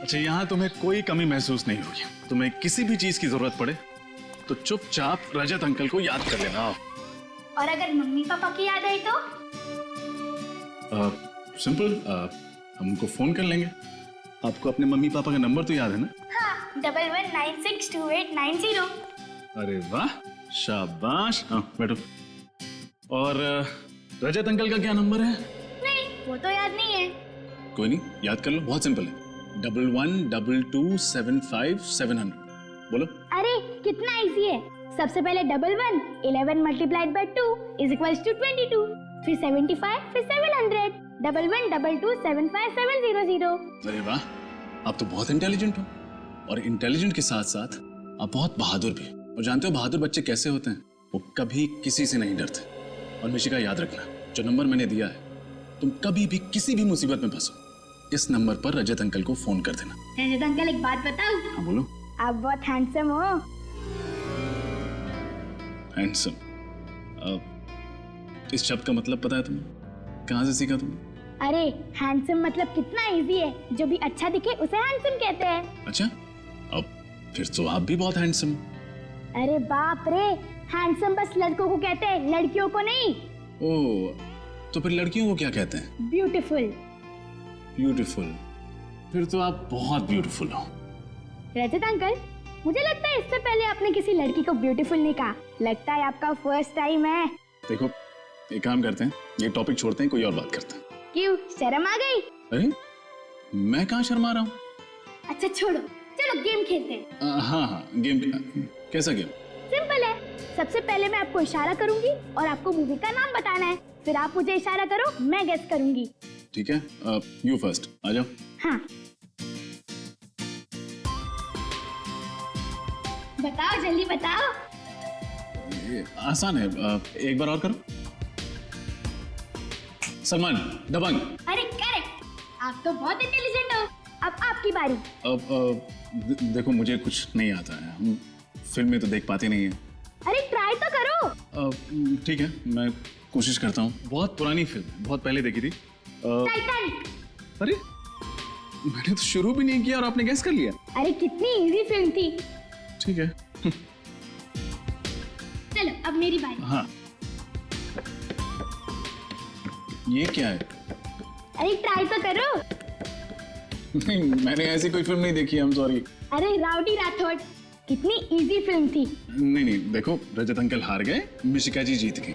अच्छा, यहाँ तुम्हें कोई कमी महसूस नहीं होगी। तुम्हें किसी भी चीज की जरूरत पड़े तो चुपचाप रजत अंकल को याद कर लेना। और अगर मम्मी पापा की याद आई तो? सिंपल, हमको फोन कर लेंगे। आपको अपने मम्मी पापा का नंबर तो याद है ना? हाँ, 11962890। अरे वाह, शाबाश। हाँ बैठो। और रजत अंकल का क्या नंबर है? नहीं, वो तो याद नहीं है। कोई नहीं, याद कर लो, बहुत सिंपल है। 112275 बोलो। अरे कितना इजी है। सबसे पहले 11 11 multiplied by 2 is equals to 22, फिर 75, फिर 700। 1122757700। अरे वाह, आप तो बहुत इंटेलिजेंट हो। और इंटेलिजेंट के साथ साथ आप बहुत बहादुर भी। और जानते हो बहादुर बच्चे कैसे होते हैं? वो कभी किसी से नहीं डरते। और मिशिका, याद रखना, जो नंबर मैंने दिया है, तुम कभी भी किसी भी मुसीबत में फंसो, इस नंबर पर रजत अंकल को फोन कर देना। रजत अंकल, एक बात बताऊं? हाँ बोलो। आप बहुत हैंडसम हो। हैंडसम? इस शब्द का मतलब पता है तुम्हें? कहाँ से सीखा तुमने? अरे हैंडसम मतलब कितना इजी है। जो भी अच्छा दिखे उसे हैंडसम कहते हैं। अच्छा, अब फिर तो आप भी बहुत हैंडसम। अरे बाप रे, हैंडसम बस लड़कों को कहते हैं, लड़कियों को नहीं। ओह, तो फिर लड़कियों को क्या कहते हैं? ब्यूटीफुल। ब्यूटीफुल? फिर तो आप बहुत ब्यूटीफुल हो। रजत अंकल, मुझे लगता है इससे पहले आपने किसी लड़की को ब्यूटीफुल नहीं कहा। लगता है आपका फर्स्ट टाइम है। देखो, एक काम करते हैं, ये टॉपिक छोड़ते हैं, कोई और बात करते हैं। क्यों, शर्म आ गई? अरे मैं कहाँ शर्मा रहा हूँ? अच्छा छोड़ो, चलो गेम खेलते हैं। हाँ, गेम। कैसा गेम? सिंपल है। सबसे पहले मैं आपको इशारा करूंगी और आपको मूवी का नाम बताना है। फिर आप मुझे इशारा करो, मैं गेस करूंगी। ठीक है, यू फर्स्ट, आ जाओ। हाँ, बताओ, जल्दी बताओ। ये आसान है, एक बार और करो। सलमान, दबंग। अरे करेक्ट, आप तो बहुत इंटेलिजेंट हो। अब आपकी बारी। अब देखो, मुझे कुछ नहीं आता है, हम फिल्में तो देख पाते नहीं है। अरे ट्राई तो करो। ठीक है, मैं कोशिश करता हूँ। बहुत पुरानी फिल्म है, बहुत पहले देखी थी। टाइटैनिक। अरे मैंने तो शुरू भी नहीं किया और आपने गैस कर लिया। अरे कितनी इजी फिल्म थी। ठीक है। चलो अब मेरी बारी। हाँ, ये क्या है? अरे ट्राई तो करो। नहीं, मैंने ऐसी कोई फिल्म नहीं देखी, आई एम सॉरी। अरे राउडी राठौड़, कितनी इजी फिल्म थी। नहीं, देखो, रजत अंकल हार गए, मिशिका जी जीत गई।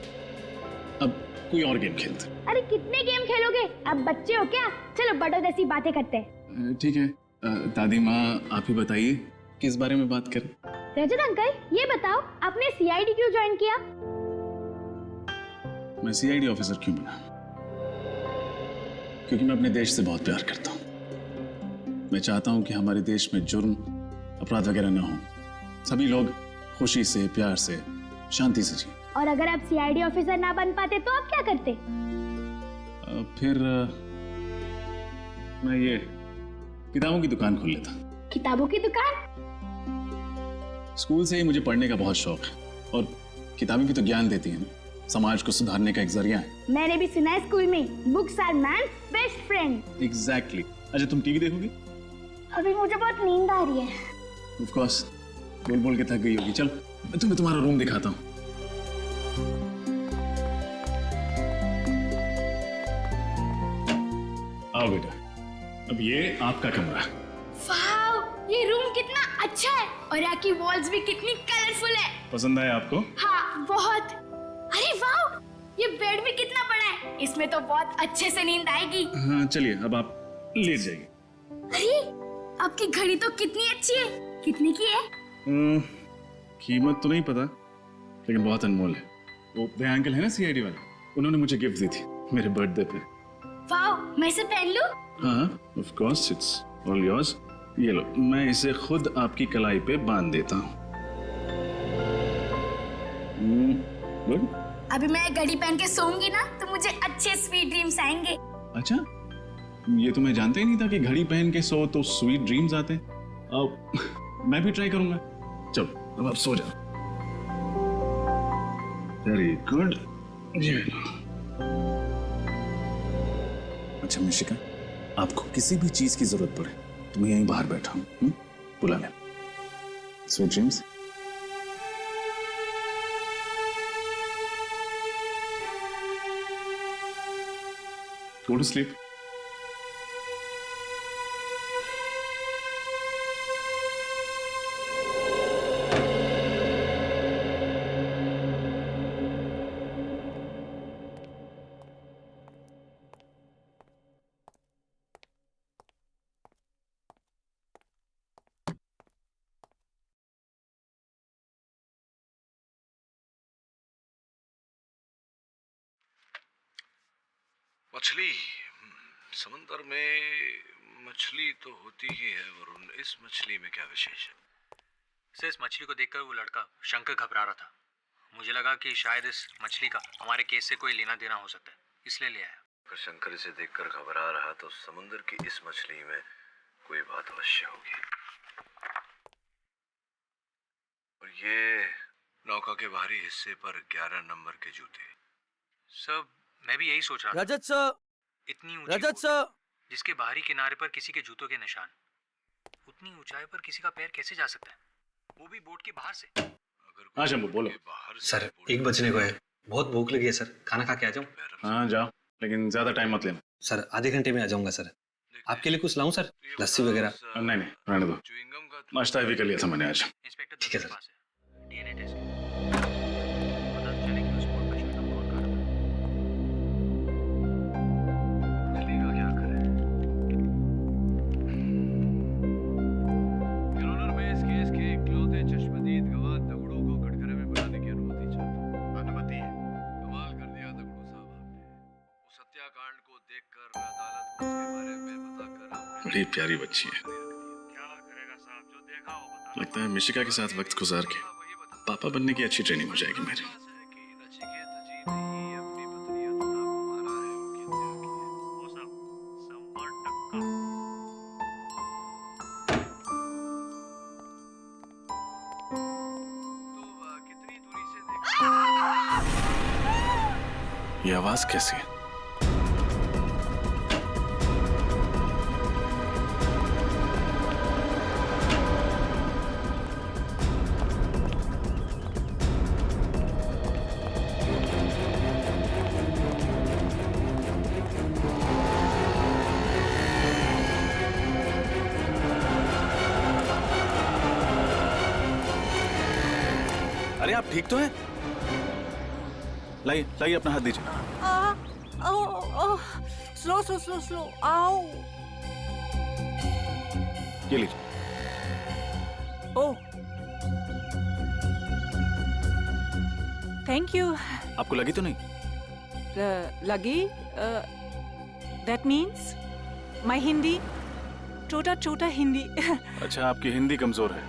अब कोई और गेम खेलते हैं। अरे कितने गेम खेलोगे, अब बच्चे हो क्या? चलो बड़ों जैसी बातें करते हैं। ठीक है, दादी माँ आप ही बताइए किस बारे में बात करें। रजत अंकल, ये बताओ आपने सीआईडी क्यों ज्वाइन किया? मैं सीआईडी ऑफिसर क्यों बना? क्योंकि मैं अपने देश से बहुत प्यार करता हूँ। मैं चाहता हूँ कि हमारे देश में जुर्म, अपराध वगैरह ना हो। सभी लोग खुशी से, प्यार से, शांति से जिए। और अगर आप सीआईडी ऑफिसर ना बन पाते तो आप क्या करते? फिर मैं ये किताबों की दुकान खोल लेता। किताबों की दुकान? स्कूल से ही मुझे पढ़ने का बहुत शौक है और किताबें भी तो ज्ञान देती हैं, समाज को सुधारने का एक जरिया है। मैंने भी सुना है स्कूल में, books are man's best friend. Exactly. अच्छा, तुम टीवी देखोगी? अभी मुझे बहुत नींद आ रही है। ऑफ कोर्स, बोल बोल के थक गई होगी। चलो मैं तुम्हें तुम्हारा रूम दिखाता हूँ। आओ बेटा, अब ये आपका कमरा। वाओ, ये रूम कितना अच्छा है और यहाँ की वॉल्स भी कितनी कलरफुल है। पसंद आया आपको? हाँ बहुत। अरे वाओ, ये बेड भी कितना बड़ा है, इसमें तो बहुत अच्छे से नींद आएगी। हाँ चलिए, अब आप लेट जाइए। अरे आपकी घड़ी तो कितनी अच्छी है, कितने की है? कीमत तो नहीं पता, लेकिन बहुत अनमोल है। वो भैया अंकल है ना सीआईडी वाले, उन्होंने मुझे गिफ्ट दी थी मेरे बर्थडे पे। वाओ, मैं इसे पहन लूं? हाँ, of course, it's all yours. ये लो, मैं इसे खुद आपकी कलाई पे बांध देता हूँ। गुड। अभी मैं घड़ी पहन के सोऊंगी ना तो मुझे अच्छे स्वीट ड्रीम्स आएंगे। अच्छा, ये तो मैं जानता ही नहीं था कि घड़ी पहन के सो तो स्वीट ड्रीम्स आते। अब मैं भी ट्राई करूंगा। चलो अब आप सो जाओ। Very good. अच्छा मिशिका, आपको किसी भी चीज की जरूरत पड़े तुम यहीं बाहर बैठा हूं, बुला ले। Sweet dreams. Go to sleep. मछली, समंदर में मछली तो होती ही है वरुण, इस मछली में क्या विशेष है? सर, इस मछली को देखकर वो लड़का शंकर घबरा रहा था। मुझे लगा कि शायद इस मछली का हमारे केस से कोई लेना देना हो सकता है, इसलिए ले आया। अगर शंकर इसे देखकर घबरा रहा तो समुद्र की इस मछली में कोई बात अवश्य होगी। और ये नौका के बाहरी हिस्से पर 11 नंबर के जूते। सर, मैं भी यही सोच रहा था। रजत सर, इतनी ऊंची रजत बोट, सर, जिसके बाहरी किनारे पर किसी के जूतों के निशान, उतनी ऊंचाई पर किसी का पैर कैसे जा सकता है, वो भी बोट के बाहर से? हाँ शंभू, बोलो। सर, 1 बजने को है, बहुत भूख लगी है सर, खाना खा के आ जाऊं? हाँ जाओ, लेकिन ज्यादा टाइम मत लेना। सर, आधे घंटे में आ जाऊंगा सर। आपके लिए कुछ लाऊं सर, लस्सी वगैरह? नहीं नहीं, रहने दो, नाश्ता भी कर लिया था मैंने आज। इंस्पेक्टर ठीक है सर। डीएनए टेस्ट पता चले कि उस बोट पर च्युइंगम कौन खा रहा था। मछली का क्या करें? यूरोनर में इस केस के इकलौते चश्मदीद गवाह दगड़ू को कटघरे में बुलाने की अनुमति चाहता। अनुमति है? कमाल कर दिया दगड़ू साहब आपने। उस हत्याकांड को देखकर अदालत को उसके बारे में बताकर आपने बड़ी प्यारी बच्ची है। क्या करेगा साहब, जो देखा वो बता। लगता है मिशिका के साथ वक्त गुजार के पापा बनने की अच्छी ट्रेनिंग हो जाएगी मेरी। ये आवाज कैसी है? अरे आप ठीक तो हैं? लाइए लाइए, अपना हाथ दीजिए। स्लो, आओ। ये लीजिए। ओह, थैंक यू। आपको लगी तो नहीं? लगी? दैट मीन्स माय हिंदी, छोटा हिंदी। अच्छा, आपकी हिंदी कमजोर है।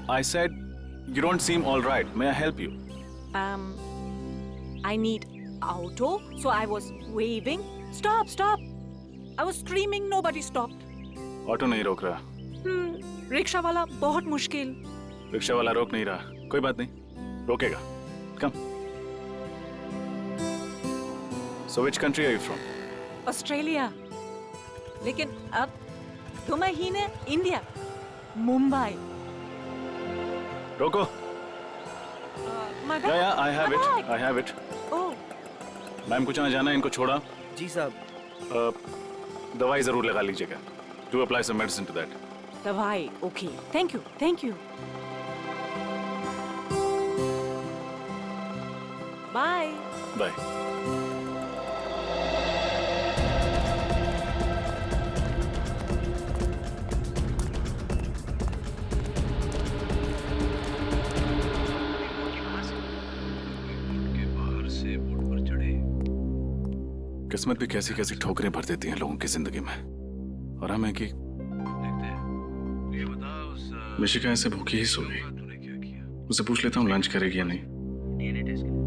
I said you don't seem all right. May I help you? I need auto, so I was waving. Stop! I was screaming. Nobody stopped. Auto नहीं रोक रहा। रिक्शा वाला बहुत मुश्किल। रिक्शा वाला रोक नहीं रहा, कोई बात नहीं, रोकेगा। कम। So which country are you from? Australia. लेकिन अब 2 महीने इंडिया, मुंबई। रोको। My bag? या I have My it. bag. I have it. Oh, ma'am को जहाँ जाना है इनको छोड़ा। जी साहब। दवाई जरूर लगा लीजिएगा। Do apply some medicine to that. दवाई, okay. Thank you. Bye. Bye. किस्मत भी कैसी कैसी ठोकरें भर देती हैं लोगों की जिंदगी में, और हमें कि मिशिका ऐसे भूखी ही सो गई। उसे पूछ लेता हूँ लंच करेगी या नहीं। डीएनए टेस्ट के लिए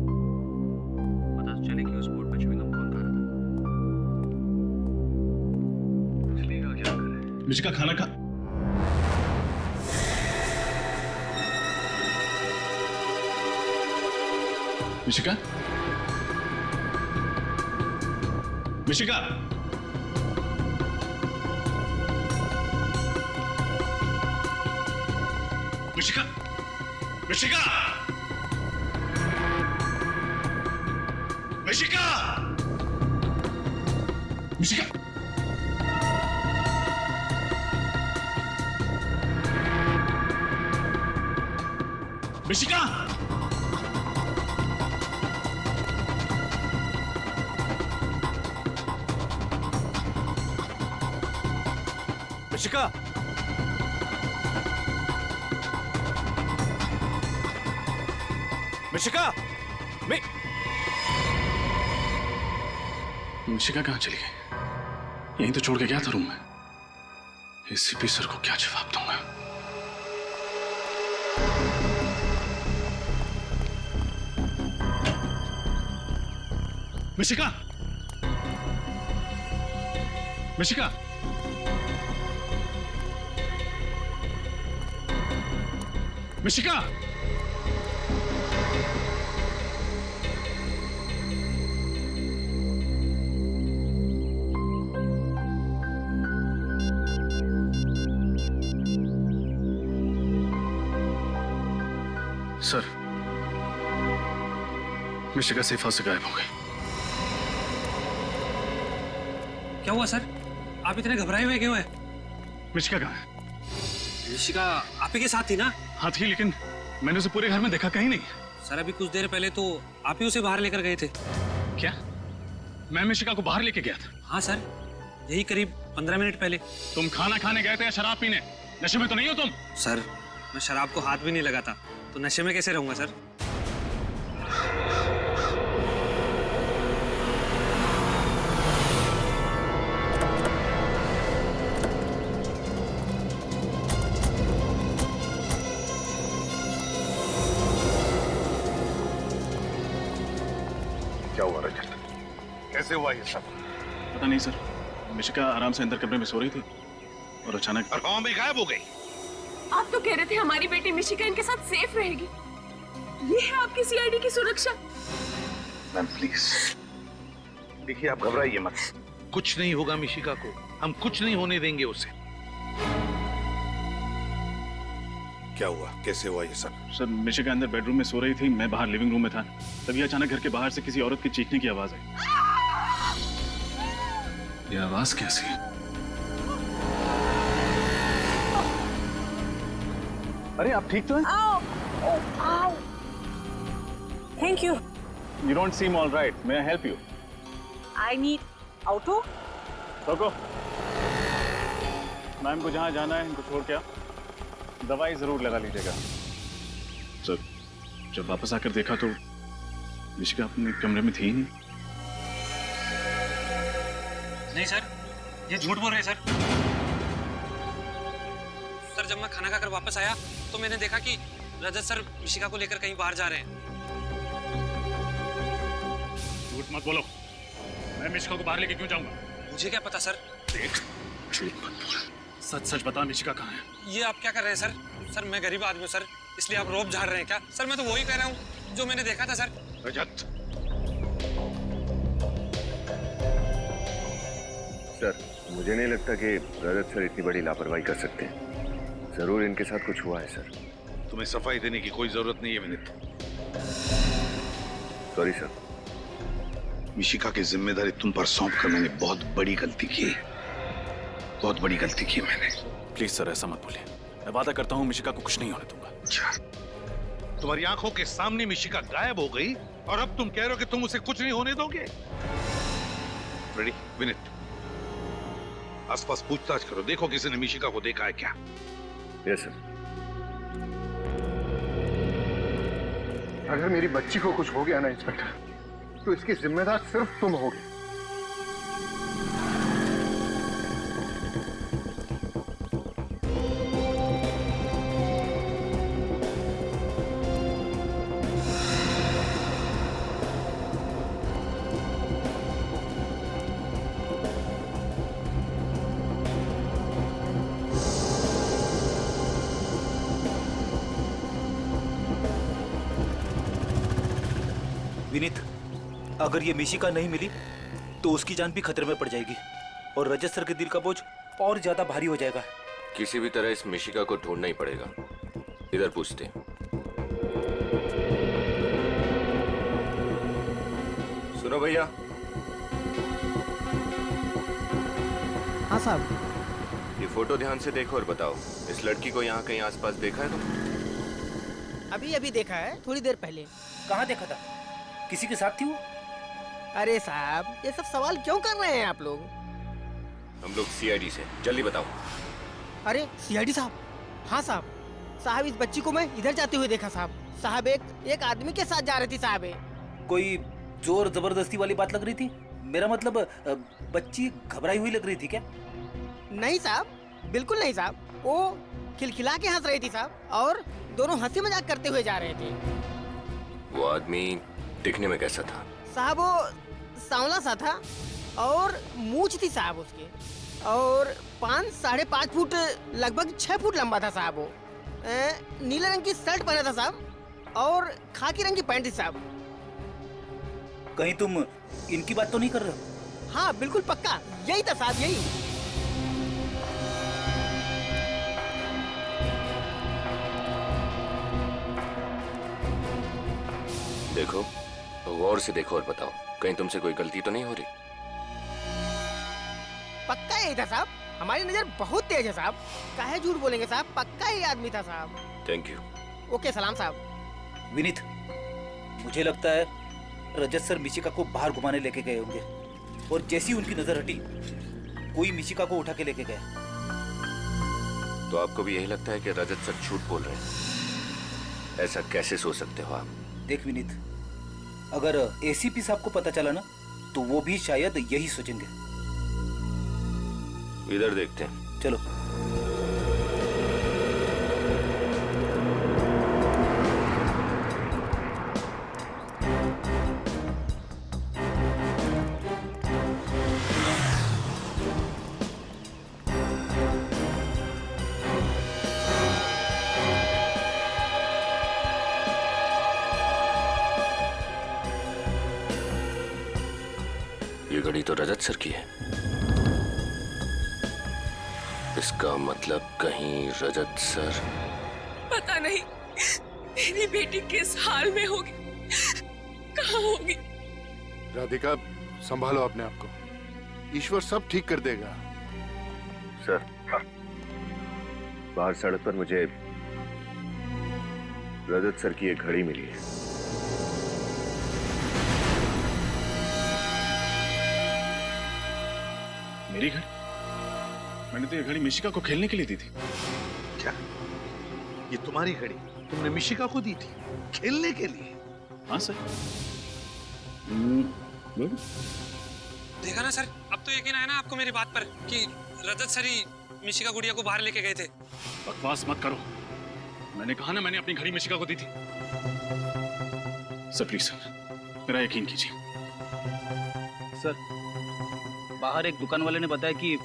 पता चले कि उस बोट पर च्युइंगम कौन खा रहा था। मछली का क्या करें? मिशिका खाना खा। मिशिका, मिशिका, मिशिका, मिशिका, मिशिका, मिशिका, मिशिका, मिशिका, मिशिका, मिशिका कहाँ चली गई? यहीं तो छोड़ के गया था रूम में। एसीपी सर को क्या जवाब दूंगा? Mishika, Mishika, Mishika, sir, Mishika safe house से गायब हो गई। क्या हुआ सर? आप इतने घबराए हुए क्यों हैं? मिशिका कहाँ है? ऋषिका आप ही के साथ थी ना? हाँ थी, लेकिन मैंने उसे पूरे घर में देखा कहीं नहीं। सर अभी कुछ देर पहले तो आप ही उसे बाहर लेकर गए थे। क्या? मैं मिशिका को बाहर लेके गया था? हाँ सर, यही करीब 15 मिनट पहले। तुम खाना खाने गए थे या शराब पीने? नशे में तो नहीं हो तुम? सर मैं शराब को हाथ भी नहीं लगाता, तो नशे में कैसे रहूंगा सर? क्या हुआ रजत? कैसे हुआ ये सब? पता नहीं सर, मिशिका आराम से अंदर कमरे में सो रही थी और अचानक और हवा में गायब हो गई। आप तो कह रहे थे हमारी बेटी मिशिका इनके साथ सेफ रहेगी। ये है आपकी सीआईडी की सुरक्षा। मैम प्लीज, देखिए आप घबराइए मत। कुछ नहीं होगा मिशिका को, हम कुछ नहीं होने देंगे उसे। क्या हुआ? कैसे हुआ ये सब? सर मिशिका अंदर बेडरूम में सो रही थी, मैं बाहर लिविंग रूम में था। तभी अचानक घर के बाहर से किसी औरत की चीखने की आवाज आई। ये आवाज कैसी? अरे आप ठीक तो हैं? Thank you. You don't seem all right. May I help you? I need auto. रोको। मैम को जहाँ जाना है इनको छोड़ के आओ। दवाई जरूर लगा लीजिएगा। सर, जब वापस आकर देखा तो मिशिका अपने कमरे में थी ही नहीं। नहीं सर, ये झूठ बोल रहे हैं सर। सर जब मैं खाना खाकर वापस आया तो मैंने देखा कि रजत सर मिशिका को लेकर कहीं बाहर जा रहे हैं। झूठ मत बोलो। मैं मिशिका को बाहर लेके क्यों जाऊंगा? मुझे क्या पता सर। देख, झूठ मत बोल। सच सच बता, मिशिका कहाँ है? ये आप क्या कर रहे हैं सर? सर मैं गरीब आदमी हूँ सर, इसलिए आप रोब झाड़ रहे हैं क्या? सर मैं तो वही कह रहा हूँ जो मैंने देखा था सर। रजत, सर मुझे नहीं लगता कि रजत सर इतनी बड़ी लापरवाही कर सकते हैं। जरूर इनके साथ कुछ हुआ है सर। तुम्हें सफाई देने की कोई जरूरत नहीं है विनीत। Sorry sir. मिशिका की जिम्मेदारी तुम पर सौंप कर मैंने बहुत बड़ी गलती की। बहुत बड़ी गलती की मैंने। प्लीज सर ऐसा मत बोलिए। मैं वादा करता हूँ मिशिका को कुछ नहीं होने दूंगा। अच्छा, तुम्हारी आंखों के सामने मिशिका गायब हो गई और अब तुम कह रहे हो कि तुम उसे कुछ नहीं होने दोगे? रेडी विनीत, आसपास पूछताछ करो, देखो किसी ने मिशिका को देखा है क्या। Yes sir. अगर मेरी बच्ची को कुछ हो गया ना इंस्पेक्टर, तो इसकी जिम्मेदार सिर्फ तुम होगे। विनीत, अगर ये मिशिका नहीं मिली तो उसकी जान भी खतरे में पड़ जाएगी और रजत सर के दिल का बोझ और ज्यादा भारी हो जाएगा। किसी भी तरह इस मिशिका को ढूंढना ही पड़ेगा। इधर पूछते। सुनो भैया। हाँ साहब। ये फोटो ध्यान से देखो और बताओ, इस लड़की को यहाँ कहीं आसपास देखा है तुम? अभी अभी देखा है, थोड़ी देर पहले। कहाँ देखा था? किसी के साथ थी वो? अरे साहब, ये सब सवाल क्यों कर रहे हैं आप लोग? हम लोग सीआईडी से, जल्दी बताओ। अरे सीआईडी साहब? हाँ साहब। साहब, इस बच्ची को मैं इधर जाते हुए देखा साहब। साहब, एक आदमी के साथ जा रही थी साहब। कोई जोर जबरदस्ती वाली बात लग रही थी? मेरा मतलब बच्ची घबराई हुई लग रही थी क्या? नहीं साहब, बिल्कुल नहीं साहब। वो खिलखिला के हंस रही थी साहब, और दोनों हंसी मजाक करते हुए जा रहे थे। वो आदमी दिखने में कैसा था? साहब, वो सांवला सा था और मूंछ थी साहब उसके, और 5-5.5 फुट, लगभग 6 फुट लंबा था साहब। वो नीले रंग की शर्ट पहना था साहब, और खाकी रंग की पैंट थी साहब। कहीं तुम इनकी बात तो नहीं कर रहे हो? हाँ बिल्कुल पक्का, यही था साहब, यही। देखो, गौर से देखो और बताओ, कहीं तुमसे कोई गलती तो नहीं हो रही? पक्का यही था साहब, हमारी नजर बहुत तेज है साहब। काहे झूठ बोलेंगे साहब, पक्का ही आदमी था साहब। Thank you. ओके, सलाम साहब। विनीत, मुझे लगता है रजत सर मिशिका को बाहर घुमाने लेके गए होंगे, और जैसी उनकी नजर हटी, कोई मिशिका को उठा के लेके गया। तो आपको भी यही लगता है कि रजत सर झूठ बोल रहे हैं? ऐसा कैसे सोच सकते हो आप? देख विनीत, अगर एसीपी साहब को पता चला ना, तो वो भी शायद यही सोचेंगे। इधर देखते हैं। चलो। ये घड़ी तो रजत सर की है। इसका मतलब कहीं रजत सर... पता नहीं मेरी बेटी किस हाल में होगी, कहाँ होगी। राधिका, संभालो अपने आप को, ईश्वर सब ठीक कर देगा। सर, बाहर सड़क पर मुझे रजत सर की एक घड़ी मिली है। मेरी घड़ी? मैंने तो ये घड़ी मिशिका को खेलने के लिए दी थी। क्या? ये तुम्हारी घड़ी तुमने मिशिका को दी थी खेलने के लिए? हाँ सर। देखा ना सर, अब तो यकीन आया ना आपको मेरी बात पर कि रजत सर ही मिशिका गुड़िया को बाहर लेके गए थे। बकवास मत करो, मैंने कहा ना मैंने अपनी घड़ी मिशिका को दी थी। सर प्लीज सर, मेरा यकीन कीजिए। सर, बाहर एक दुकान वाले ने बताया कि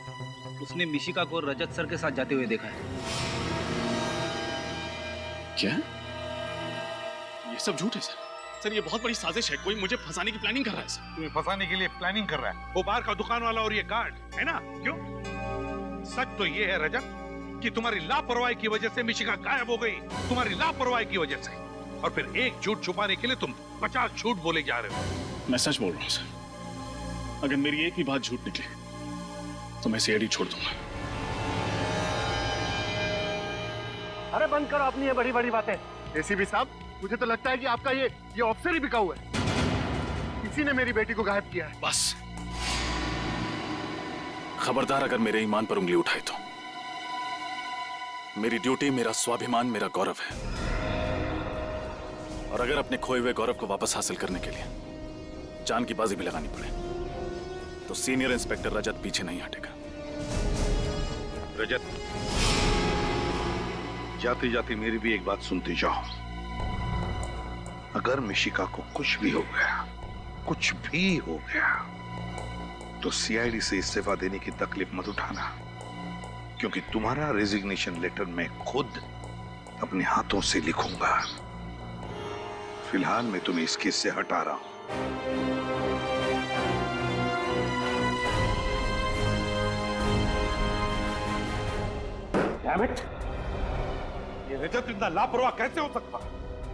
उसने मिशिका को रजत सर के साथ जाते हुए देखा है। क्या? ये सब झूठ है सर। सर ये बहुत बड़ी साजिश है, कोई मुझे फंसाने की प्लानिंग कर रहा है सर। तुम्हें फंसाने के लिए प्लानिंग कर रहा है वो बाहर का दुकान वाला और ये गार्ड, है ना? क्यों? सच तो ये है रजत कि तुम्हारी लापरवाही की वजह से मिशिका गायब हो गई, तुम्हारी लापरवाही की वजह से। और फिर एक झूठ छुपाने के लिए तुम 50 झूठ बोले जा रहे हो। मैं सच बोल रहा हूँ सर, अगर मेरी एक भी बात झूठ निकले तो मैं सीआईडी छोड़ दूंगा। अरे बंद करो अपनी ये बड़ी बड़ी बातें। एसीपी साहब, मुझे तो लगता है कि आपका ये ऑफिसर ही बिका हुआ है। किसी ने मेरी बेटी को गायब किया है। बस खबरदार अगर मेरे ईमान पर उंगली उठाई तो। मेरी ड्यूटी, मेरा स्वाभिमान, मेरा गौरव है, और अगर अपने खोए हुए गौरव को वापस हासिल करने के लिए जान की बाजी भी लगानी पड़े तो सीनियर इंस्पेक्टर रजत पीछे नहीं हटेगा। रजत, जाते जाते मेरी भी एक बात सुनते जाओ। अगर मिशिका को कुछ भी हो गया तो सीआईडी से इस्तीफा देने की तकलीफ मत उठाना, क्योंकि तुम्हारा रेजिग्नेशन लेटर मैं खुद अपने हाथों से लिखूंगा। फिलहाल मैं तुम्हें इस केस से हटा रहा हूं। Damn it! ये ये रजत इतना लापरवाह कैसे हो सकता है?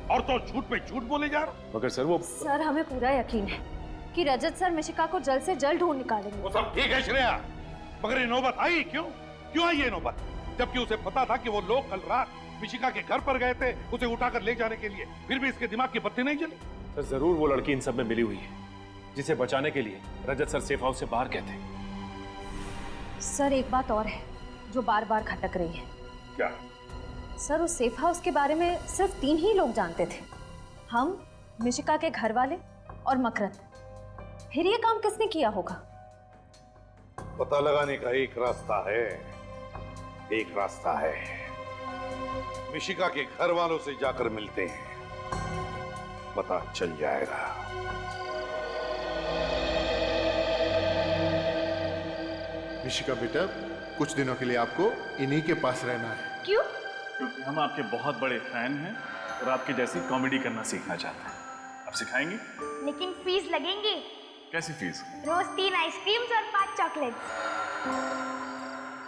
और तो झूठ पे झूठ बोले जा रहा। मगर सर वो सर हमें पूरा यकीन है कि रजत सर मिशिका को जल्द से जल्द ढूंढ निकालेंगे। वो सब ठीक है श्रेया, मगर ये नौबत आई क्यों? क्यों आई ये नौबत? जबकि उसे पता था कि वो लोग कल रात मिशिका के घर पर गए थे उसे उठाकर ले जाने के लिए, फिर भी इसके दिमाग की बत्ती नहीं जली। सर जरूर वो लड़की इन सब में मिली हुई है, जिसे बचाने के लिए रजत सर सेफ हाउस से बाहर गए थे। सर एक बात और है जो बार बार खटक रही है। क्या? सर उस सेफ हाउस के बारे में सिर्फ 3 ही लोग जानते थे, हम, मिशिका के घर वाले और मकरंद। फिर ये काम किसने किया होगा? पता लगाने का एक रास्ता है, एक रास्ता है। मिशिका के घर वालों से जाकर मिलते हैं, पता चल जाएगा। मिशिका बेटा, कुछ दिनों के लिए आपको इन्हीं के पास रहना है। क्यों? क्योंकि हम आपके बहुत बड़े फैन हैं और आपकी जैसी कॉमेडी करना सीखना चाहते हैं। आप सिखाएंगे? लेकिन फीस लगेंगी। कैसी फीस? रोज 3 आइसक्रीम्स और 5 चॉकलेट्स।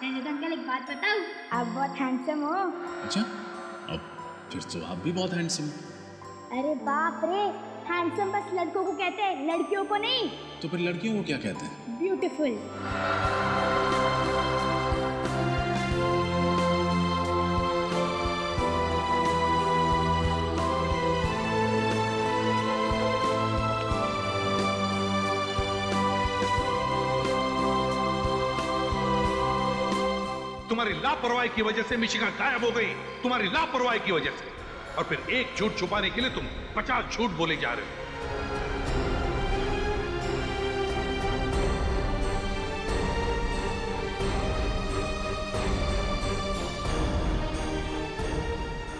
अंकल एक बात बताऊं, आप बहुत हैंडसम हो। अच्छा, अब फिर तो आप भी बहुत हैंडसम हो। अरे बाप रे, हैंडसम बस लड़कों को कहते हैं, लड़कियों को नहीं। तो फिर लड़कियों को क्या कहते हैं? ब्यूटीफुल। तुम्हारी लापरवाही की वजह से मिशिका गायब हो गई, तुम्हारी लापरवाही की वजह से। और फिर एक झूठ छुपाने के लिए तुम 50 झूठ बोले जा रहे हो।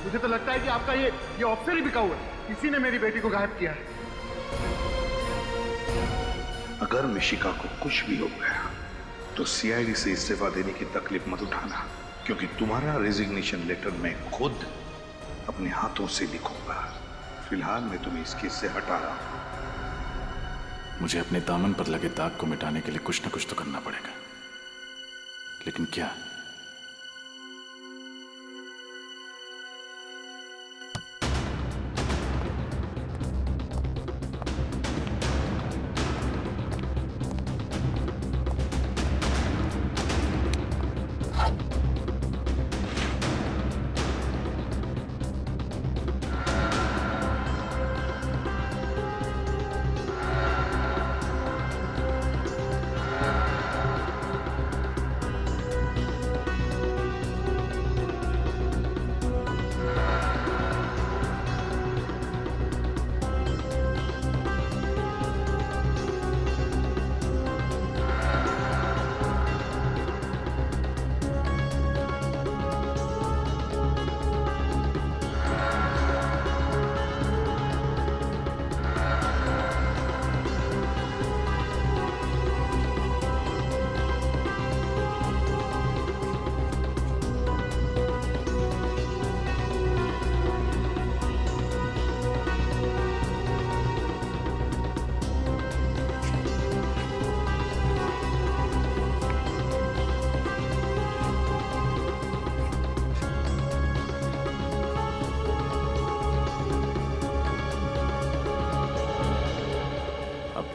मुझे तो लगता है कि आपका ये ऑफिसर ही बिकाऊ है। किसी ने मेरी बेटी को गायब किया है। अगर मिशिका को कुछ भी हो गया तो सीआईडी से इस्तीफा देने की तकलीफ मत उठाना, क्योंकि तुम्हारा रेजिग्नेशन लेटर मैं खुद अपने हाथों से लिखूंगा। फिलहाल मैं तुम्हें इस केस से हटा रहा हूं। मुझे अपने दामन पर लगे दाग को मिटाने के लिए कुछ न कुछ तो करना पड़ेगा, लेकिन क्या?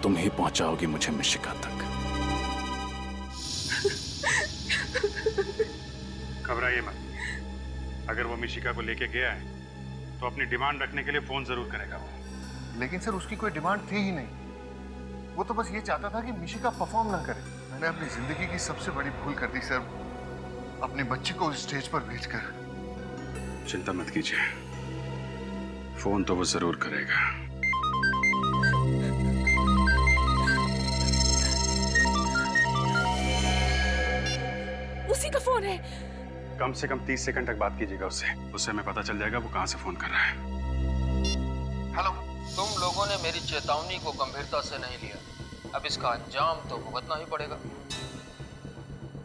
तुम ही पहुंचाओगी मुझे मिशिका तक। घबराइए मत। अगर वो मिशिका को लेके गया है तो अपनी डिमांड रखने के लिए फोन जरूर करेगा वो। लेकिन सर उसकी कोई डिमांड थी ही नहीं। वो तो बस ये चाहता था कि मिशिका परफॉर्म ना करे। मैंने अपनी जिंदगी की सबसे बड़ी भूल कर दी सर, अपने बच्चे को स्टेज पर भेजकर। चिंता मत कीजिए, फोन तो वो जरूर करेगा। उसी का फोन है। कम से कम 30 सेकंड तक बात कीजिएगा उससे, उससे हमें पता चल जाएगा वो कहां से फोन कर रहा है। हेलो। तुम लोगों ने मेरी चेतावनी को गंभीरता से नहीं लिया, अब इसका अंजाम तो भुगतना ही पड़ेगा।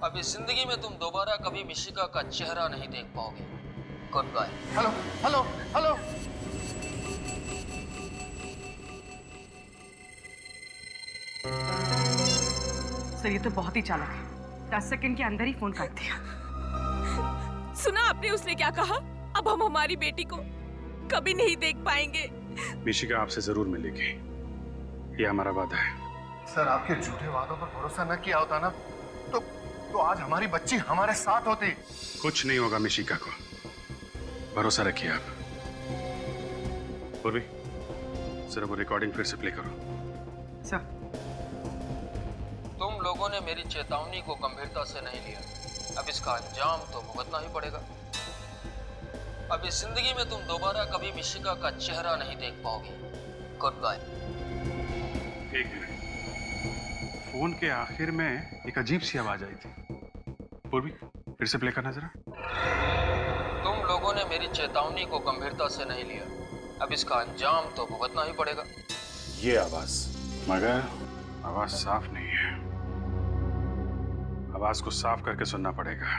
अब इस जिंदगी में तुम दोबारा कभी मिशिका का चेहरा नहीं देख पाओगे। Good bye. Hello hello hello. Sir ये तो बहुत ही चालाक है, 10 सेकंड के अंदर ही फोन काट दिया। सुना आपने उसने क्या कहा? अब हम हमारी बेटी को कभी नहीं देख पाएंगे। मिशिका आपसे जरूर मिलेगी, ये हमारा वादा है। सर, आपके झूठे वादों पर भरोसा न किया होता ना तो आज हमारी बच्ची हमारे साथ होती। कुछ नहीं होगा मिशिका को, भरोसा रखिए आप। पूर्वी, जरा वो रिकॉर्डिंग फिर से प्ले करो। सर, तुम लोगों ने मेरी चेतावनी को गंभीरता से नहीं लिया, अब इसका अंजाम तो भुगतना ही पड़ेगा। अब इस जिंदगी में तुम दोबारा कभी मिशिका का चेहरा नहीं देख पाओगे। Good bye. एक मिनट, फोन के आखिर में एक अजीब सी आवाज आई थी। पूर्वी, फिर से प्ले करना जरा। तुम लोगों ने मेरी चेतावनी को गंभीरता से नहीं लिया, अब इसका अंजाम तो भुगतना ही पड़ेगा। ये आवाज, मगर आवाज साफ नहीं है। आवाज को साफ करके सुनना पड़ेगा,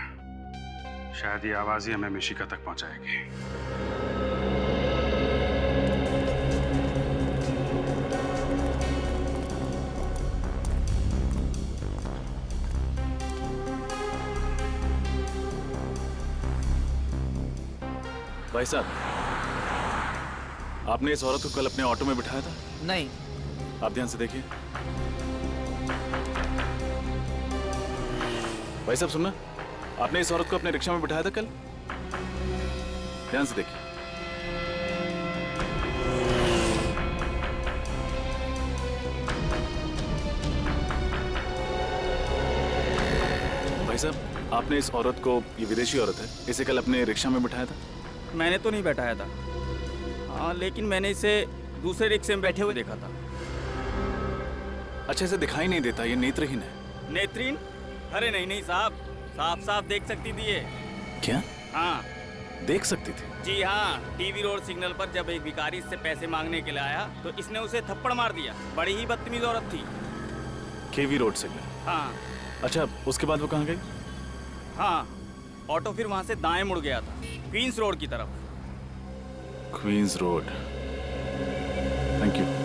शायद ये आवाज ही हमें मिशिका तक पहुंचाएगी। भाई साहब, आपने इस औरत को कल अपने ऑटो में बिठाया था? नहीं। आप ध्यान से देखिए। भाई साहब सुनना, आपने इस औरत को अपने रिक्शा में बिठाया था कल? ध्यान से देखिए। भाई साहब, आपने इस औरत को, ये विदेशी औरत है, इसे कल अपने रिक्शा में बिठाया था? मैंने तो नहीं बैठाया था, हाँ, लेकिन मैंने इसे दूसरे रिक्शे में बैठे हुए देखा था। अच्छा, इसे दिखाई नहीं देता, ये नेत्रहीन है। नेत्रहीन? अरे नहीं नहीं साहब, साफ साफ देख सकती थी ये। क्या? हाँ, देख सकती थी? जी हाँ, टीवी रोड सिग्नल पर जब एक भिखारी इससे पैसे मांगने के लिए आया तो इसने उसे थप्पड़ मार दिया। बड़ी ही बदतमीज औरत थी। केवी रोड सिग्नल? हाँ। अच्छा, उसके बाद वो कहाँ गई? हाँ, ऑटो फिर वहाँ से दाएं मुड़ गया था, क्वींस रोड की तरफ। Queens road. Thank you.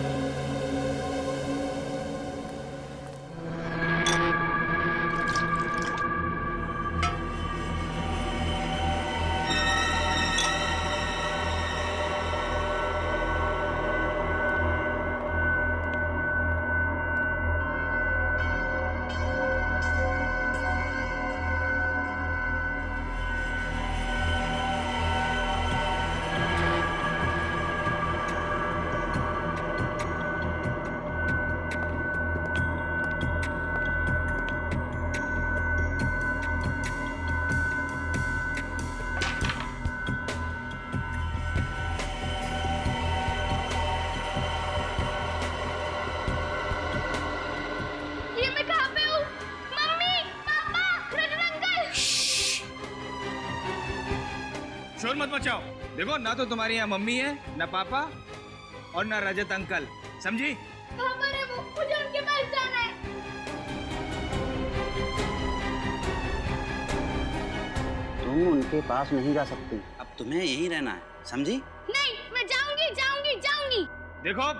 शोर मत मचाओ। देखो, ना तो तुम्हारी यहाँ मम्मी है, ना पापा और ना रजत अंकल, समझी? मुझे उनके पास जाना है। तुम उनके पास नहीं जा सकती, अब तुम्हें यहीं रहना है, समझी? नहीं, मैं जाऊंगी जाऊंगी जाऊंगी। देखो,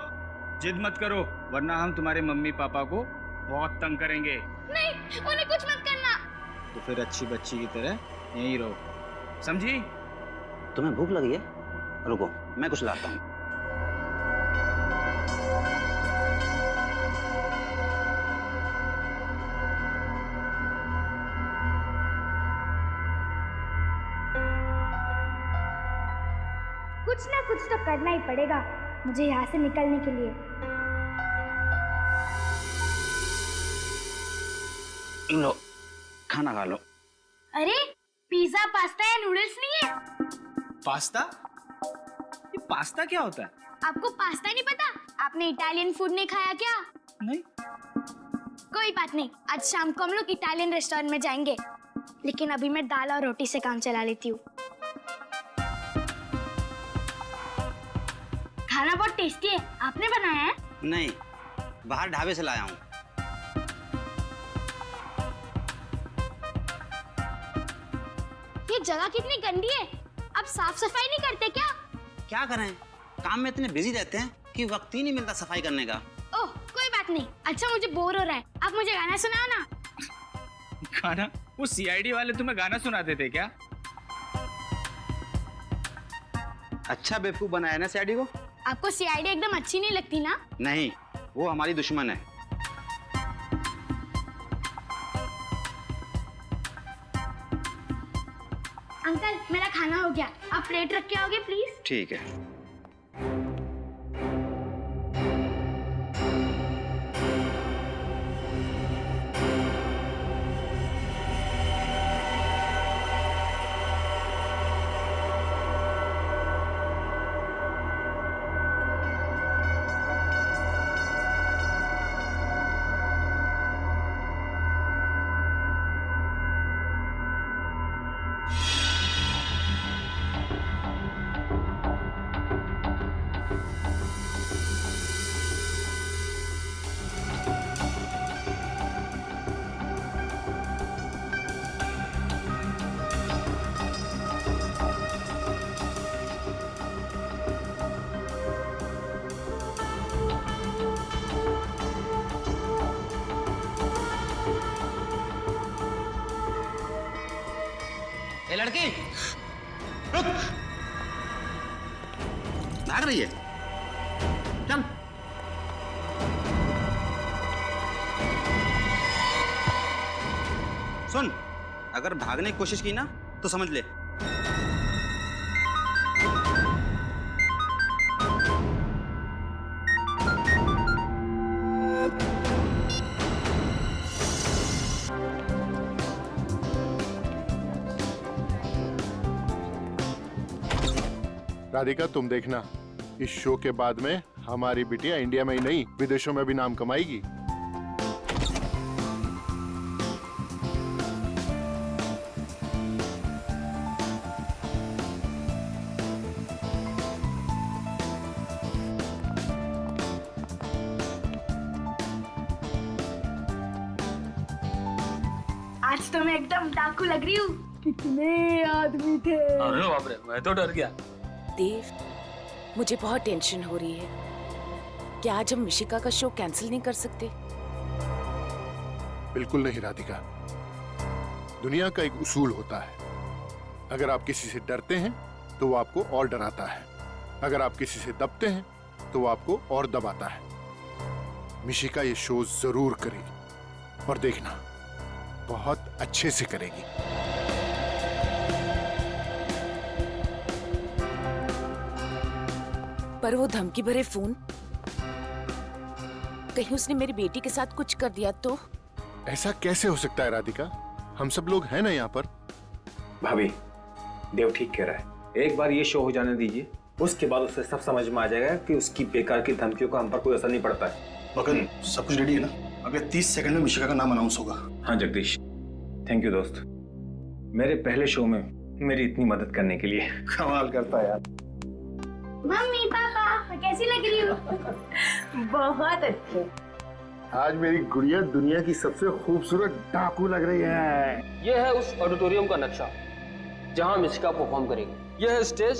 जिद मत करो, वरना हम तुम्हारे मम्मी पापा को बहुत तंग करेंगे। नहीं, उन्हें कुछ मत करना। तो फिर अच्छी बच्ची की तरह यहीं रहो, समझी? तुम्हें भूख लगी है? रुको, मैं कुछ लाता हूँ। कुछ ना कुछ तो करना ही पड़ेगा मुझे यहाँ से निकलने के लिए। लो, खाना खा लो। अरे, पिज्जा, पास्ता या नूडल्स नहीं है? पास्ता? ये पास्ता क्या होता है? आपको पास्ता नहीं पता? आपने इटालियन फूड नहीं खाया क्या? नहीं। कोई बात नहीं, आज शाम को हम लोग इटालियन रेस्टोरेंट में जाएंगे। लेकिन अभी मैं दाल और रोटी से काम चला लेती हूँ। खाना बहुत टेस्टी है। आपने बनाया है? नहीं, बाहर ढाबे से लाया हूँ। ये जगह कितनी गंदी है। आप साफ सफाई नहीं करते क्या? क्या करें, काम में इतने बिजी रहते हैं कि वक्त ही नहीं मिलता सफाई करने का। ओह, कोई बात नहीं। अच्छा, मुझे बोर हो रहा है, आप मुझे गाना सुनाओ ना। गाना? वो सीआईडी वाले तुम्हें गाना सुनाते थे क्या? अच्छा बेवकूफ बनाया ना सीआईडी को? आपको सीआईडी एकदम अच्छी नहीं लगती ना? नहीं, वो हमारी दुश्मन है। अंकल मेरा खाना हो गया, आप प्लेट रख के आओगे प्लीज? ठीक है। ए लड़की, रुक! भाग रही है? चल। सुन, अगर भागने की कोशिश की ना तो समझ ले। राधिका तुम देखना, इस शो के बाद में हमारी बिटिया इंडिया में ही नहीं विदेशों में भी नाम कमाएगी। आज तो मैं एकदम डाकू लग रही हूँ। कितने आदमी थे। अरे बाप रे, मैं तो डर गया। देव, मुझे बहुत टेंशन हो रही है। क्या आज हम मिशिका का शो कैंसिल नहीं कर सकते? बिल्कुल नहीं राधिका, दुनिया का एक उसूल होता है, अगर आप किसी से डरते हैं तो वो आपको और डराता है, अगर आप किसी से दबते हैं तो वो आपको और दबाता है। मिशिका ये शो जरूर करेगी और देखना बहुत अच्छे से करेगी। पर वो धमकी भरे फोन, कहीं उसने मेरी बेटी के साथ कुछ कर दिया तो? ऐसा कैसे हो सकता है राधिका, हम सब लोग हैं ना यहाँ पर। भाभी, देव ठीक कह रहा है, एक बार ये शो हो जाने दीजिए, उसके बाद उसे सब समझ में आ जाएगा कि उसकी बेकार की धमकियों का हम पर कोई असर नहीं पड़ता है। मगन, सब कुछ रेडी है ना? अगले 30 सेकंड में मिशिका का नाम अनाउंस होगा। हाँ जगदीश, थैंक यू दोस्त, मेरे पहले शो में मेरी इतनी मदद करने के लिए। कमाल करता है यार। मम्मी पापा, मैं कैसी लग रही हूँ? बहुत अच्छे। आज मेरी गुड़िया दुनिया की सबसे खूबसूरत डाकू लग रही है। यह है उस ऑडिटोरियम का नक्शा जहां मिशिका परफॉर्म करेगी। यह है स्टेज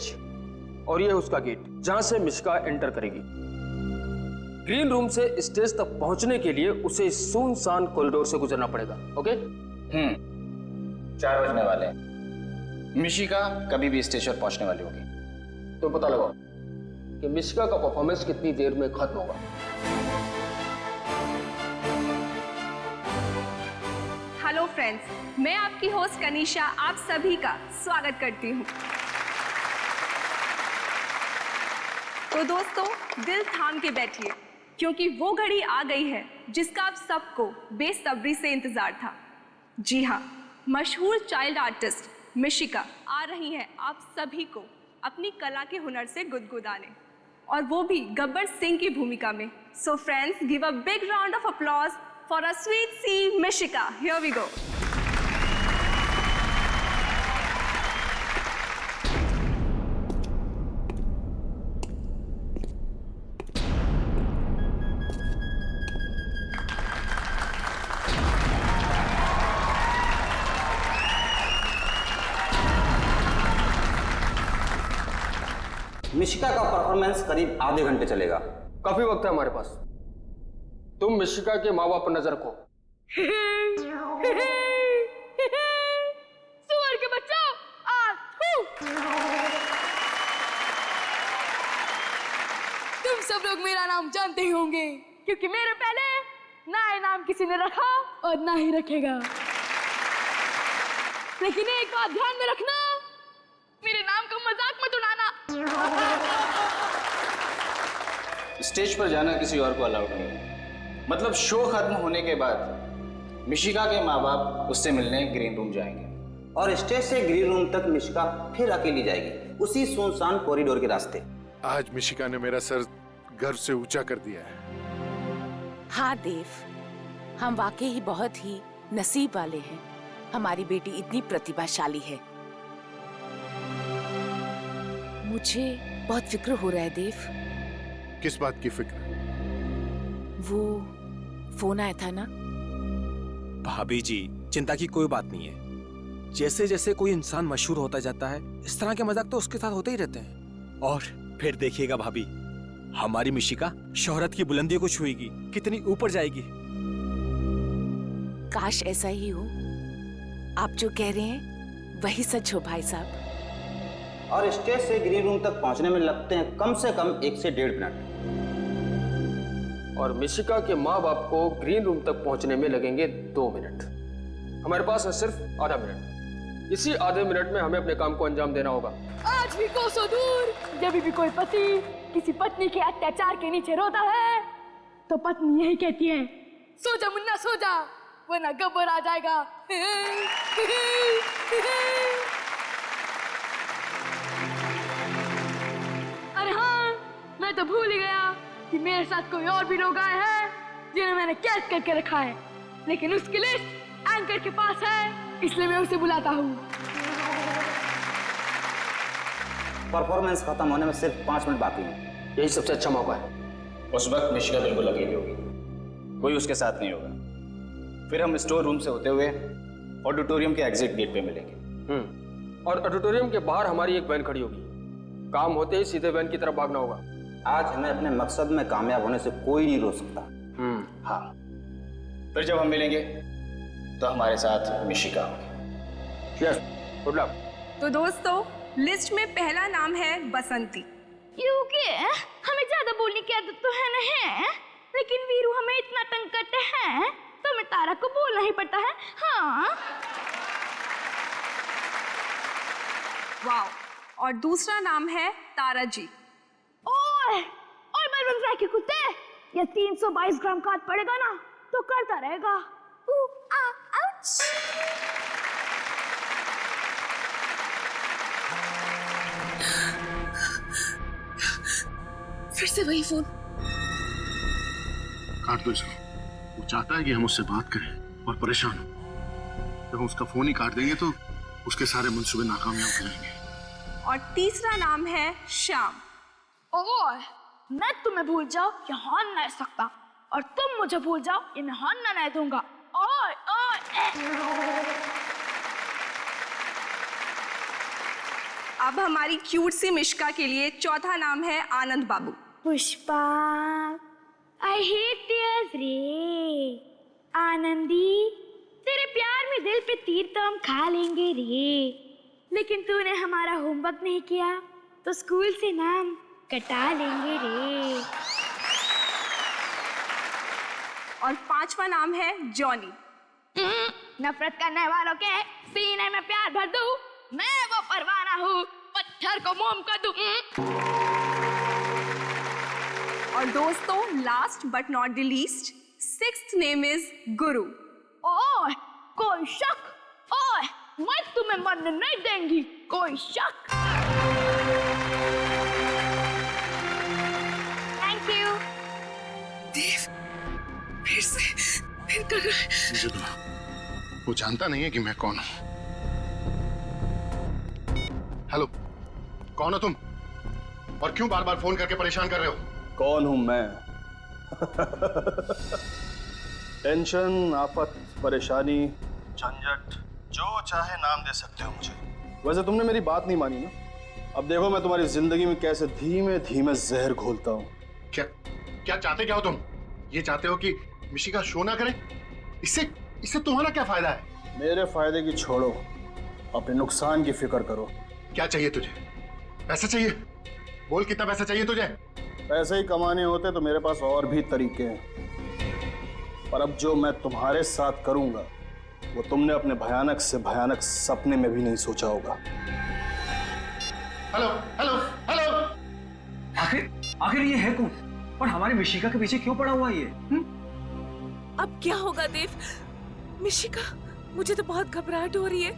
और यह है उसका गेट जहां से मिशिका एंटर करेगी। ग्रीन रूम से स्टेज तक पहुंचने के लिए उसे सुनसान कॉरिडोर से गुजरना पड़ेगा। ओके? 4 बजने वाले हैं। मिशिका कभी भी स्टेज पर पहुंचने वाली होगी। तो पता लगाओ कि मिशिका का परफॉर्मेंस कितनी देर में खत्म होगा। हेलो फ्रेंड्स, मैं आपकी होस्ट कनीशा आप सभी का स्वागत करती हूँ। तो दोस्तों, दिल थाम के बैठिए क्योंकि वो घड़ी आ गई है जिसका आप सबको बेसब्री से इंतजार था। जी हाँ, मशहूर चाइल्ड आर्टिस्ट मिशिका आ रही हैं आप सभी को अपनी कला के हुनर से गुदगुदाने, और वो भी गब्बर सिंह की भूमिका में। So friends, give a big round of applause for a sweet सी Mishika. Here we go. Mishika का परफॉर्मेंस करीब आधे घंटे चलेगा। काफी वक्त है हमारे पास। तुम मिशिका के माँ बाप पर नजर रखो। सुअर के बच्चों, तुम सब लोग मेरा नाम जानते ही होंगे, क्योंकि मेरे पहले ना ये नाम किसी ने रखा और ना ही रखेगा। लेकिन एक बात ध्यान में रखना, मेरे नाम का मजाक मत उड़ाना। स्टेज पर जाना किसी और को अलाउड नहीं है। मतलब शो खत्म होने के बाद मिशिका के माँ बाप उससे मिलने ग्रीन रूम जाएंगे और स्टेज से ग्रीन रूम तक मिशिका फिर अकेली जाएगी, उसी सुनसान कॉरिडोर के रास्ते। आज मिशिका ने मेरा सर गर्व से ऊंचा कर दिया है। हाँ देव, हम वाकई ही बहुत ही नसीब वाले हैं। हमारी बेटी इतनी प्रतिभाशाली है। मुझे बहुत फिक्र हो रहा है देव। किस बात की फिक्र? वो फोन आया था ना। भाभी जी, चिंता की कोई बात नहीं है। जैसे जैसे कोई इंसान मशहूर होता जाता है, इस तरह के मजाक तो उसके साथ होते ही रहते हैं। और फिर देखिएगा भाभी, हमारी मिशिका शोहरत की बुलंदियों को छुएगी, कितनी ऊपर जाएगी। काश ऐसा ही हो। आप जो कह रहे हैं वही सच हो भाई साहब। और स्टेज से ग्रीन रूम तक पहुंचने में लगते हैं कम से कम 1 से 1.5 मिनट। और मिशिका के माँ बाप को ग्रीन रूम तक पहुंचने में लगेंगे 2 मिनट। हमारे पास है सिर्फ आधा मिनट। इसी आधे मिनट में हमें अपने काम को अंजाम देना होगा। आज भी कोसों दूर जब भी कोई पति किसी पत्नी के अत्याचार के नीचे रोता है, तो पत्नी यही कहती है, सो जा मुन्ना सो जा, वरना गब्बर आ जाएगा। अरे हाँ, मैं तो भूल ही गया कि मेरे साथ कोई और भी लोग आए हैं जिन्हें मैंने कैद करके रखा है, लेकिन उसकी लिस्ट एंकर के पास है, इसलिए मैं उसे बुलाता हूँ। परफॉर्मेंस खत्म होने में सिर्फ 5 मिनट बाकी हैं। यही सबसे अच्छा मौका है। उस वक्त मिशिका बिल्कुल अकेली होगी, कोई उसके साथ नहीं होगा। फिर हम स्टोर रूम से होते हुए ऑडिटोरियम के एग्जिट गेट पे मिलेंगे। और ऑडिटोरियम के बाहर हमारी एक वैन खड़ी होगी। काम होते ही सीधे वैन की तरफ भागना होगा। आज हमें अपने मकसद में कामयाब होने से कोई नहीं रोक सकता। हाँ, फिर जब हम मिलेंगे तो हमारे साथ मिशिका होगी। Yes, good luck. तो दोस्तों, लिस्ट में पहला नाम है बसंती। क्योंकि हमें ज्यादा बोलने की आदत तो है नहीं, लेकिन वीरू हमें इतना तंग करते हैं तो हमें तारा को बोलना ही पड़ता है। हाँ। वाह। और दूसरा नाम है तारा जी। ओए बलवंत राय के कुत्ते, ये 322 ग्राम का पड़ेगा ना तो करता रहेगा। आउच। फिर से वही फोन। काट दो इसको। वो चाहता है कि हम उससे बात करें और परेशान हो। जब हम उसका फोन ही काट देंगे तो उसके सारे मंसूबे नाकामयाब हो जाएंगे। और तीसरा नाम है श्याम। ओए, मैं तुम्हें भूल जाओ ये हाँ नहीं सकता, और तुम मुझे भूल जाओ ये मैं हाँ नहीं दूंगा। ओए अब हमारी क्यूट सी मिशिका के लिए चौथा नाम है आनंद बाबू। पुष्पा, आई हेट टीयर्स रे। आनंदी, तेरे प्यार में दिल पे तीर तो हम खा लेंगे रे, लेकिन तूने हमारा होमवर्क नहीं किया तो स्कूल से नाम कटा लेंगे रे। और पांचवा नाम है जॉनी। नफरत करने वालों के सीने में प्यार भर दूं, मैं वो परवाना हूँ, पत्थर को मोम कर दूं। और दोस्तों, last but not the least, sixth name is गुरु। ओह, कोई शक? ओह, मैं तुम्हें मरने नहीं देंगी, कोई शक? Thank you. देव, फिर कर रहा है। मुझे तो वो जानता नहीं है कि मैं कौन हूं। हेलो, कौन हो तुम? और क्यों बार बार फोन करके परेशान कर रहे हो? कौन हूं मैं? टेंशन, आफत, परेशानी, झंझट, जो चाहे नाम दे सकते हो मुझे। वैसे तुमने मेरी बात नहीं मानी ना। अब देखो मैं तुम्हारी जिंदगी में कैसे धीमे धीमे जहर घोलता हूँ। क्या चाहते क्या हो तुम? ये चाहते हो कि मिशिका शो ना करे? इससे तुम्हारा क्या फायदा है? मेरे फायदे की छोड़ो, अपने नुकसान की फिक्र करो। क्या चाहिए तुझे? पैसा चाहिए? बोल कितना पैसा चाहिए तुझे? पैसे ही कमाने होते तो मेरे पास और भी तरीके हैं, पर अब जो मैं तुम्हारे साथ करूंगा वो तुमने अपने भयानक से भयानक सपने में भी नहीं सोचा होगा। Hello hello hello. आखिर ये है कौन और हमारी मिशिका के पीछे क्यों पड़ा हुआ ये? अब क्या होगा देव? मिशिका, मुझे तो बहुत घबराहट हो रही है।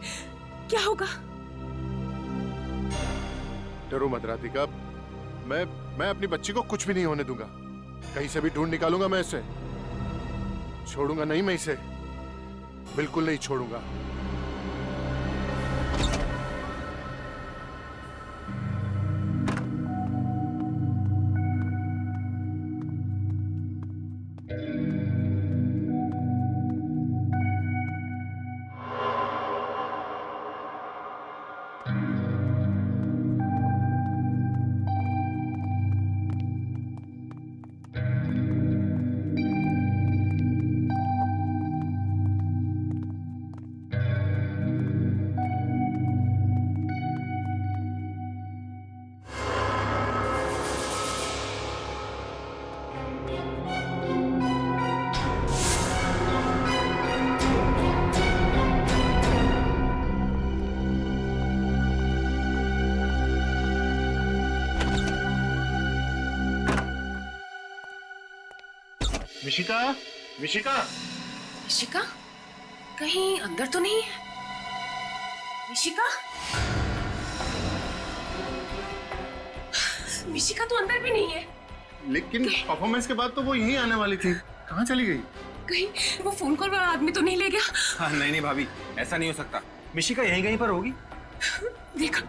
क्या होगा? डरो मत राधिका, मैं अपनी बच्ची को कुछ भी नहीं होने दूंगा। कहीं से भी ढूंढ निकालूंगा मैं इसे। छोड़ूंगा नहीं मैं इसे, बिल्कुल नहीं छोड़ूंगा। मिशिका, मिशिका, मिशिका कहीं अंदर तो नहीं है? मिशिका, मिशिका तो अंदर भी नहीं है। लेकिन परफॉर्मेंस के बाद तो वो यहीं आने वाली थी, कहाँ चली गई? कहीं वो फोन कॉल वाला आदमी तो नहीं ले गया? हाँ, नहीं भाभी, ऐसा नहीं हो सकता। मिशिका यहीं कहीं पर होगी। देखा,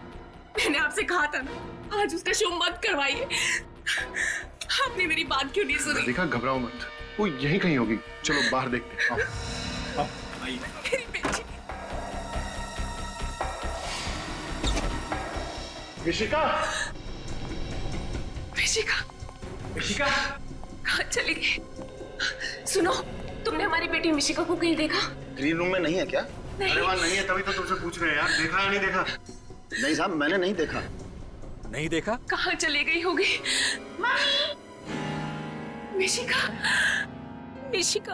मैंने आपसे कहा था ना, आज उसका शो मत करवाइए। आपने मेरी बात क्यों नहीं सुनी? देखा, घबराओ मत, वो यहीं कहीं होगी। चलो बाहर देखते हैं। आओ। मेरी बेटी। मिशिका, मिशिका, मिशिका कहाँ चली गई? सुनो, तुमने हमारी बेटी मिशिका को कहीं देखा? ग्रीन रूम में नहीं है क्या? अरे वहाँ नहीं है, तभी तो तुमसे पूछ रहे हैं यार, देखा या नहीं देखा? नहीं साहब, मैंने नहीं देखा। नहीं देखा? कहाँ चली गई होगी? मिशिका, मिशिका,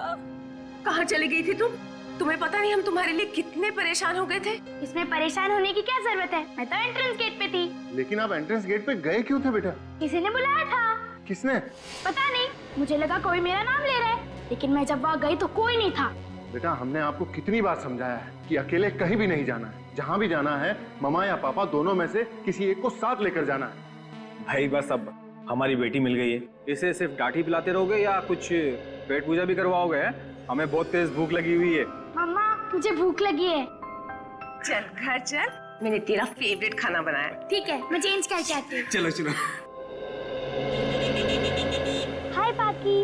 कहाँ चली गई थी तुम? तुम्हें पता नहीं हम तुम्हारे लिए कितने परेशान हो गए थे। इसमें परेशान होने की क्या जरूरत है? मैं तो एंट्रेंस गेट पे थी। लेकिन आप एंट्रेंस गेट पे गए क्यों थे बेटा? किसी ने बुलाया था। किसने? पता नहीं, मुझे लगा कोई मेरा नाम ले रहा है, लेकिन मैं जब वहाँ गई तो कोई नहीं था। बेटा, हमने आपको कितनी बार समझाया है कि अकेले कहीं भी नहीं जाना है। जहाँ भी जाना है, ममा या पापा दोनों में से किसी एक को साथ लेकर जाना है। भाई बस अब हमारी बेटी मिल गई है, इसे सिर्फ डांटी पिलाते रहोगे या कुछ पेट पूजा भी करवाओगे? हमें बहुत तेज भूख लगी हुई है। मम्मा, मुझे भूख लगी है। चल घर चल, मैंने तेरा फेवरेट खाना बनाया। ठीक है, मैं चेंज करके आती हूँ। चलो चलो। हाय पाकी,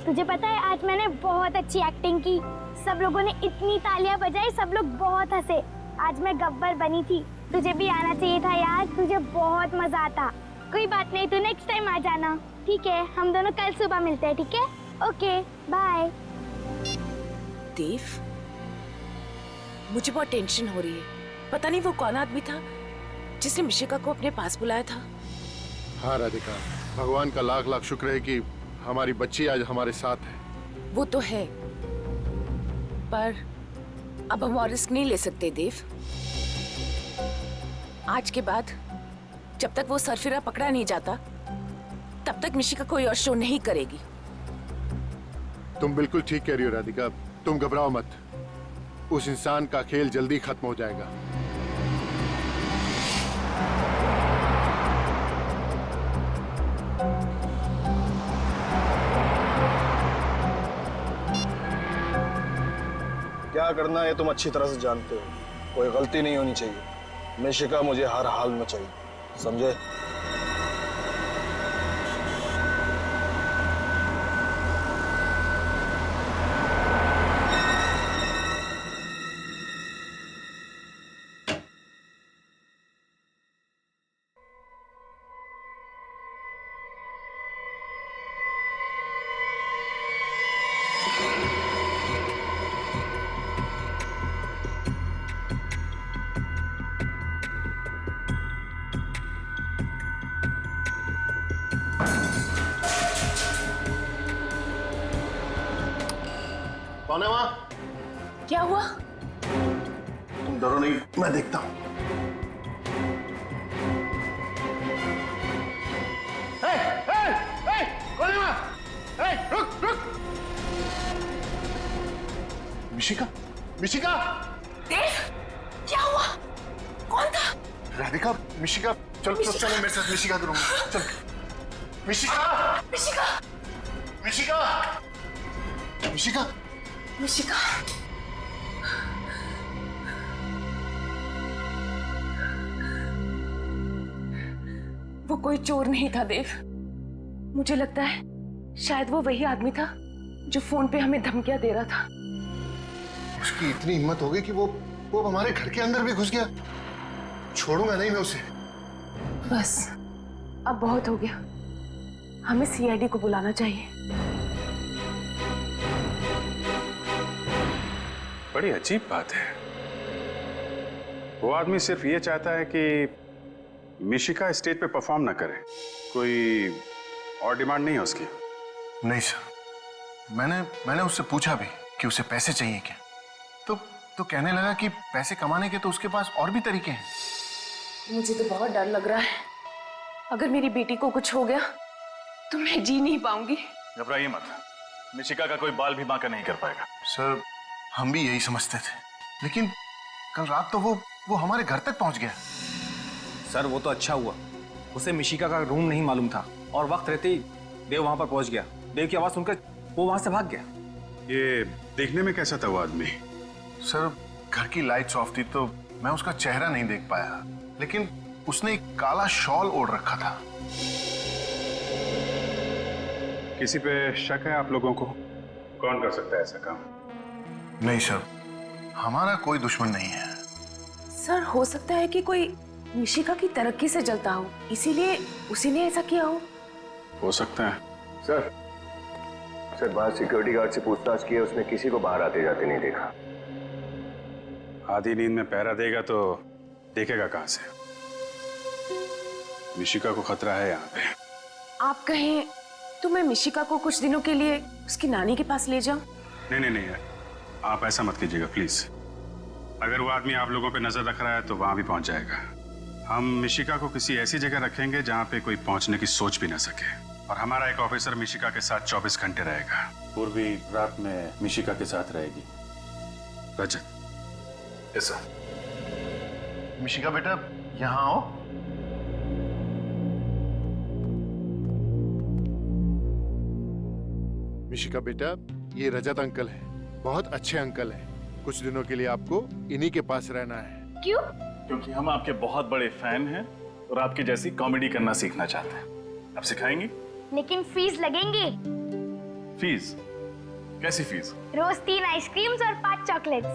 तुझे पता है आज मैंने बहुत अच्छी एक्टिंग की। सब लोगों ने इतनी तालियां बजाई, सब लोग बहुत हंसे। आज मैं गब्बर बनी थी। तुझे भी आना चाहिए था यार, तुझे बहुत मजा आता। कोई बात नहीं, तू नेक्स्ट टाइम आ जाना। ठीक है, हम दोनों कल सुबह मिलते हैं। ठीक है, ओके बाय। देव, मुझे बहुत टेंशन हो रही है। पता नहीं वो कौन आदमी था जिसने मिशिका को अपने पास बुलाया था। हाँ राधिका, भगवान का लाख लाख शुक्र है कि हमारी बच्ची आज हमारे साथ है। वो तो है, पर अब हम और रिस्क नहीं ले सकते देव। आज के बाद जब तक वो सरफिरा पकड़ा नहीं जाता, तब तक मिशिका कोई और शो नहीं करेगी। तुम बिल्कुल ठीक कह रही हो राधिका, तुम घबराओ मत। उस इंसान का खेल जल्दी खत्म हो जाएगा। क्या करना है तुम अच्छी तरह से जानते हो। कोई गलती नहीं होनी चाहिए। मिशिका मुझे हर हाल में चाहिए, समझे? कौन है वहां? क्या हुआ? तुम डरो नहीं, मैं देखता हूं। कौन है वहां? रुक! मिशिका, मिशिका! देव, क्या हुआ? कौन था? राधिका, मिशिका, चलो मेरे साथ मिशिका के रूम में चल। मिशिका! मिशिका! मिशिका! मिशिका! मिशिका! वो कोई चोर नहीं था देव। मुझे लगता है शायद वो वही आदमी था जो फोन पे हमें धमकियां दे रहा था। उसकी इतनी हिम्मत हो गई कि वो हमारे घर के अंदर भी घुस गया। छोड़ूंगा नहीं मैं उसे। बस अब बहुत हो गया, हमें सीआईडी को बुलाना चाहिए। बड़ी अजीब बात है। वो आदमी सिर्फ ये चाहता है कि मिशिका स्टेज पे परफॉर्म ना करे। कोई और डिमांड नहीं है उसकी? नहीं सर, मैंने उससे पूछा भी कि उसे पैसे चाहिए क्या, तो कहने लगा कि पैसे कमाने के तो उसके पास और भी तरीके हैं। मुझे तो बहुत डर लग रहा है। अगर मेरी बेटी को कुछ हो गया तो मैं जी नहीं पाऊंगी। घबराइए मत, मिशिका का कोई बाल भी बांका नहीं कर पाएगा। सर, हम भी यही समझते थे, लेकिन कल रात तो वो हमारे घर तक पहुंच गया। सर वो तो अच्छा हुआ, उसे मिशिका का रूम नहीं मालूम था और वक्त रहते ही देव वहां पर पहुंच गया। देव की आवाज सुनकर वो वहां से भाग गया। ये देखने में कैसा था वो आदमी? सर, घर की लाइट्स ऑफ थी तो मैं उसका चेहरा नहीं देख पाया, लेकिन उसने एक काला शॉल ओढ़ रखा था। किसी पे शक है आप लोगों को? कौन कर सकता है ऐसा काम? नहीं सर, हमारा कोई दुश्मन नहीं है। सर, हो सकता है कि कोई मिशिका की तरक्की से जलता हो, इसीलिए उसी ने ऐसा किया हो सकता है। सर बाहर सिक्योरिटी गार्ड से पूछताछ की है, उसने किसी को बाहर आते जाते नहीं देखा। आधी नींद में पहरा देगा तो देखेगा कहां से? मिशिका को खतरा है यहाँ पे। आप कहें तो मैं मिशिका को कुछ दिनों के लिए उसकी नानी के पास ले जाऊं? नहीं, आप ऐसा मत कीजिएगा प्लीज। अगर वो आदमी आप लोगों पे नजर रख रहा है तो वहां भी पहुंच जाएगा। हम मिशिका को किसी ऐसी जगह रखेंगे जहां पे कोई पहुंचने की सोच भी ना सके, और हमारा एक ऑफिसर मिशिका के साथ 24 घंटे रहेगा। पूर्वी रात में मिशिका के साथ रहेगी। रजत। Yes sir. मिशिका बेटा, यहाँ आओ। मिशिका बेटा, ये रजत अंकल है, बहुत अच्छे अंकल हैं। कुछ दिनों के लिए आपको इन्हीं के पास रहना है। क्यों? क्योंकि हम आपके बहुत बड़े फैन हैं और आपकी जैसी कॉमेडी करना सीखना चाहते हैं। आप सिखाएंगी? लेकिन फीस लगेंगी। फीस? कैसी फीस? रोज 3 आइसक्रीम्स और 5 चॉकलेट्स।